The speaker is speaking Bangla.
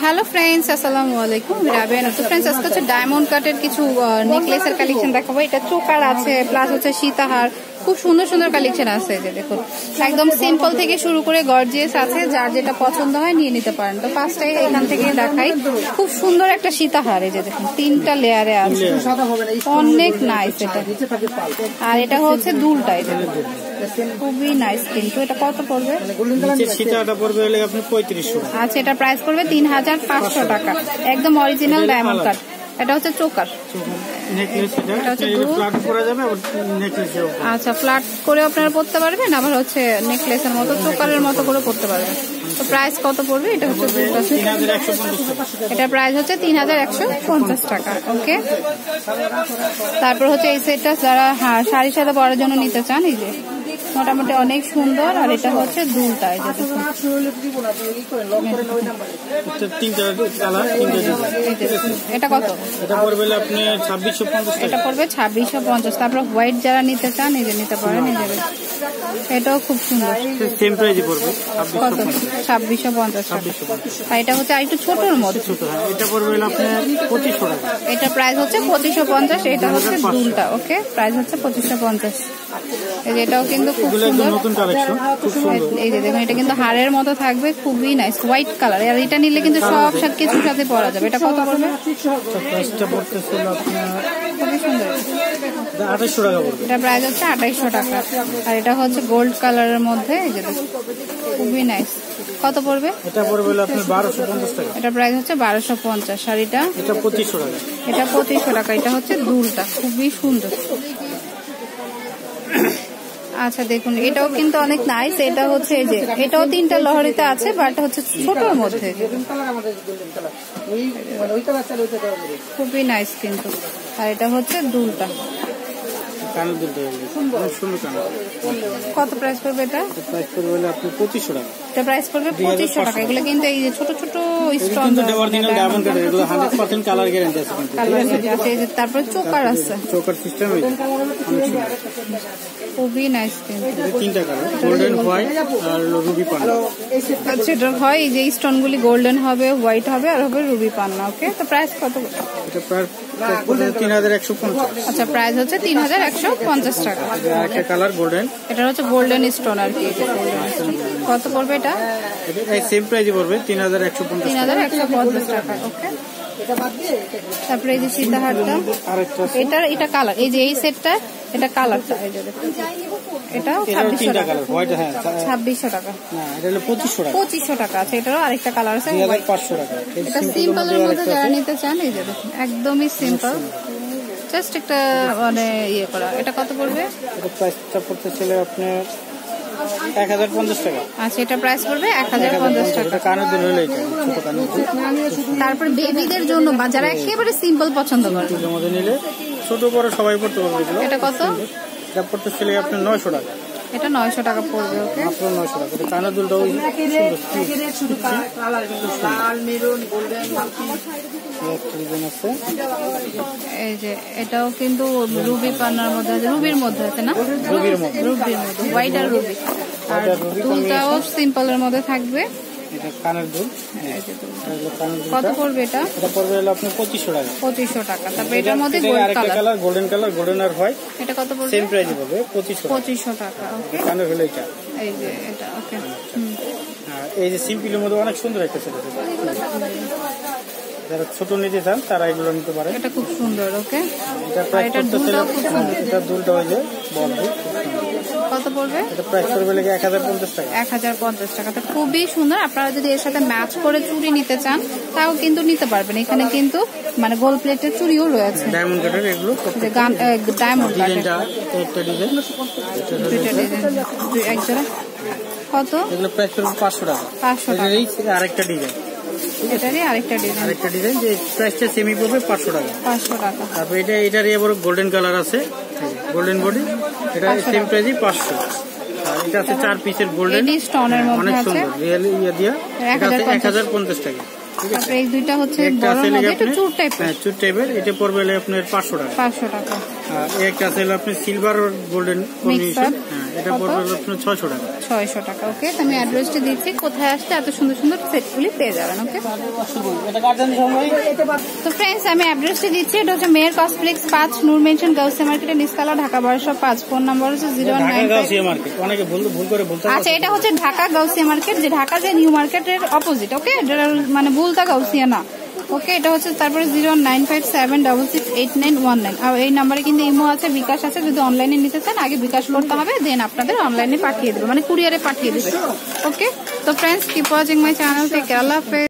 হ্যালো ফ্রেন্ডস, আসসালামু আলাইকুম। রাবিয়া নতুন ফ্রেন্ডস, আজকে হচ্ছে ডায়মন্ড কাটের কিছু নেকলেসের কালেকশন দেখাবো। এটা চোকার আছে, প্লাস হচ্ছে সীতাহার, খুব সুন্দর সুন্দর কালেকশন আছে। যে দেখুন, একদম সিম্পল থেকে শুরু করে গর্জিয়াস আছে, যার যেটা পছন্দ হয় নিয়ে নিতে পারেন। তো ফার্স্টে এখান থেকে দেখাই, খুব সুন্দর একটা সীতাহার। এই যে দেখুন, 3টা লেয়ারে আছে, অনেক নাইস এটা। আর এটা হচ্ছে দুলটা, এটা খুবই নাইস। কিন্তু এটা কত পড়বে? সীতাহারটা পড়বে হলে আপনি 3500। আচ্ছা, এটা প্রাইস পড়বে 3500 টাকা, একদম অরিজিনাল ডায়মন্ড কাট। এটা হচ্ছে চোকার, আচ্ছা ফ্ল্যাট করে আপনারা পড়তে পারবেন, আবার হচ্ছে নেকলেসের মতো চোকারের মতো করে পড়তে পারবেন। তো প্রাইস কত পড়বে? এটা হচ্ছে এটা প্রাইস হচ্ছে 3150 টাকা। ওকে, তারপর হচ্ছে এই সেটটা যারা শাড়ির সাথে পরার জন্য নিতে চান, এই যে মোটামুটি অনেক সুন্দর। আর এটা হচ্ছে দুলটা, এটা কত? এটা পড়বে আপনি 2650। এটা পড়বে 2650। তারপর হোয়াইট যারা নিতে চান, এই যে নিতে পারেন। এই যে এটাও খুব সুন্দর, সেম প্রাইসই পড়বে। কত? 2650 টাকা। আর এটা হচ্ছে আরেকটু ছোটর মধ্যে, এটা পড়বে আপনি 2500 টাকা। এটা প্রাইস হচ্ছে 2550। এটা হচ্ছে দুলটা। ওকে, প্রাইস হচ্ছে 2550। এই যে এটাও কিন্তু খুব সুন্দর, নতুন কালেকশন, খুব সুন্দর। এই যে দেখুন, এটা কিন্তু হাড়ের মতো থাকবে, খুবই নাইস, হোয়াইট কালার। আর এটা নিলে কিন্তু সব কিছুর সাথে পরা যাবে। এটা কত পড়বে? প্রাইসটা পড়তেছিল আপনার খুবই সুন্দর, 2800 টাকা পড়বে। এটা প্রাইস হচ্ছে 2800 টাকা। আর এটা হচ্ছে গোল্ড কালারের মধ্যে, এই যে খুবই নাইস। কত পড়বে? এটা পড়বে আপনি 1250 টাকা। এটা প্রাইস হচ্ছে 1250। শাড়িটা এটা 2500 টাকা। এটা 2500 টাকা। এটা হচ্ছে দুলটা, খুবই সুন্দর। আচ্ছা দেখুন, এটাও কিন্তু অনেক নাইস। এটা হচ্ছে এই যে, এটাও 3টা লহরিতে আছে, বাট হচ্ছে ছোটর মধ্যে, খুবই নাইস কিন্তু। আর এটা হচ্ছে দুলটা, কত প্রাইস পড়বে? এটা প্রাইস পড়বে আপনি 2500 টাকা। এটা প্রাইস পড়বে 2500 টাকা। এগুলো কিন্তু এই যে ছোট ছোট স্টোন, ডায়মন্ড কাট, এগুলো 100% কালার গ্যারান্টি আছে কিন্তু। কালার আছে। এই যে তারপর চোকার আছে, চোকার সিস্টেম হইছে অনেক সুন্দর, খুবই নাইস কিন্তু। 3টা কালার, গোল্ডেন, হোয়াইট আর রুবি পান্না। আচ্ছা, এটা হয় এই যে স্টোনগুলি গোল্ডেন হবে, হোয়াইট হবে, আর হবে রুবি পান্না। ওকে, তো প্রাইস কত? এটা প্রাইস 3150। আচ্ছা, প্রাইস হচ্ছে 3150 টাকা। একটা কালার গোল্ডেন, এটা হচ্ছে গোল্ডেন স্টোন আর কি। কত পড়বে এটা? এই সেম প্রাইসই পড়বে 3150 টাকা। ওকে, তারপরে এই যে সীতাহারটা, এটা কালার, এই যে এই সেটটা, এটা কালারটা, এই যে এটা 2600 টাকা। 2600 টাকা না, এটা হলো 2500 টাকা। আছে, এটারও আরেকটা কালার আছে, 2500 টাকা। এটা সিম্পলের মধ্যে যারা নিতে চান, এই যে একদমই সিম্পল, জাস্ট একটা মানে ইয়ে করা। এটা কত পড়বে? এটা প্রাইসটা পড়তেছিল আপনি 1050 টাকা। আচ্ছা, এটা প্রাইস পড়বে 1050 টাকা। এটা কানের দুল হলো, এটা ছোট কানের দুল। তারপর বেবিদের জন্য বা যারা একেবারে সিম্পল পছন্দ করে, এর মধ্যে নিলে ছোট বড় সবাই পড়তে পারবে। এটা কত? এটা পড়তেছিল আপনি 900 টাকা। এটা 900 টাকা পড়বে। ওকে, মাত্র 900 টাকা। এটা কানের দুলটা ওই এই যে এটাও কিন্তু রুবি পান্নার মধ্যে আছে, রুবির মধ্যে আছে না, রুবির মধ্যে হোয়াইট আর রুবি। আর দুলটাও সিম্পলের মধ্যে থাকবে। এটা কানের দুল, কত পড়বে? এটা পড়বে আপনি 2500 টাকা। 2500 টাকা। তারপর এটার মধ্যে গোল্ডেন কালার, গোল্ডেন আর হোয়াইট। এটা কত পড়বে? সেম প্রাইসই পড়বে 2500 টাকা। ওকে, কানের হলো এটা, এই যে এটা। ওকে, এই যে সিম্পলের মধ্যে অনেক সুন্দর একটা সেট আছে। যারা ছোট নিতে চান তারা এগুলো নিতে পারে। এটা খুব সুন্দর। ওকে, এটা প্রাইস করতেছিল, এটা দুলটা হয়ে যায় বল। কত পড়বে? এটা প্রাইস করবে 1050 টাকা। 1050 টাকা। তো খুবই সুন্দর। আপনারা যদি এর সাথে ম্যাচ করে চুড়ি নিতে চান, তাও কিন্তু নিতে পারবেন। এখানে কিন্তু মানে গোল্ড প্লেটের চুড়িও রয়েছে, ডায়মন্ড কাটের। এগুলো ডায়মন্ড কাটের, একটা ডিজাইন, এক জোড়া। কত? এগুলো প্রাইস করবে 500 টাকা। 500 টাকা। আরেকটা ডিজাইন, এটারই আরেকটা ডিজাইন, যে প্রাইসটা সেমি পড়বে 500 টাকা। 500 টাকা। তারপর এটারই আবার গোল্ডেন কালার আছে, গোল্ডেন বডি, এটা সেম প্রাইসই 500। আর এটা আছে 4 পিসের গোল্ডেন, স্টোনের মধ্যে অনেক আছে, সুন্দর, রিয়েল ইয়া দিয়া। এটা আছে 1050 টাকা। ঠিক আছে। তারপরে এই দুইটা হচ্ছে একটা বড় আছে মধ্যে একটু আপনার- চুর টাইপের। হ্যাঁ চুর টাইপের, এটা পড়বে হলে আপনার 500 টাকা। 500 টাকা। আর একটা আছে হলো আপনার সিলভার আর গোল্ডেন কম্বিনেশন, হ্যাঁ এটা কত? পড়বে হলো আপনার 600 টাকা। 600 টাকা। ওকে, তো আমি অ্যাড্রেসটা দিচ্ছি, কোথায় আসতে এত সুন্দর সুন্দর সেটগুলি পেয়ে যাবেন। ওকে, তো ফ্রেন্ডস আমি অ্যাড্রেসটা দিচ্ছি, এটা হচ্ছে মেয়ের কসপ্লেক্স 5 নূর মেনশন গাউসিয়া মার্কেটের নিচতলা, ঢাকা 1205। ফোন নাম্বার হচ্ছে ঢাকা 095। গাউসিয়া মার্কেট, অনেকে ভুল করে বলতে আচ্ছা, এটা হচ্ছে ঢাকা গাউসিয়া মার্কেট, যে ঢাকা যে নিউ মার্কেটের অপোজিট। ওকে, যেটা মানে ভুলতা গাউসিয়া না। ওকে, এটা হচ্ছে তারপরে 09576668919। আর এই নাম্বারে কিন্তু ইমো আছে, বিকাশ আছে। যদি অনলাইনে নিতে চান আগে বিকাশ করতে হবে, দেন আপনাদের অনলাইনে পাঠিয়ে দেবে, মানে কুরিয়ারে পাঠিয়ে দেবে। ওকে, তো friends keep watching my channel, take care, Allah হাফেজ।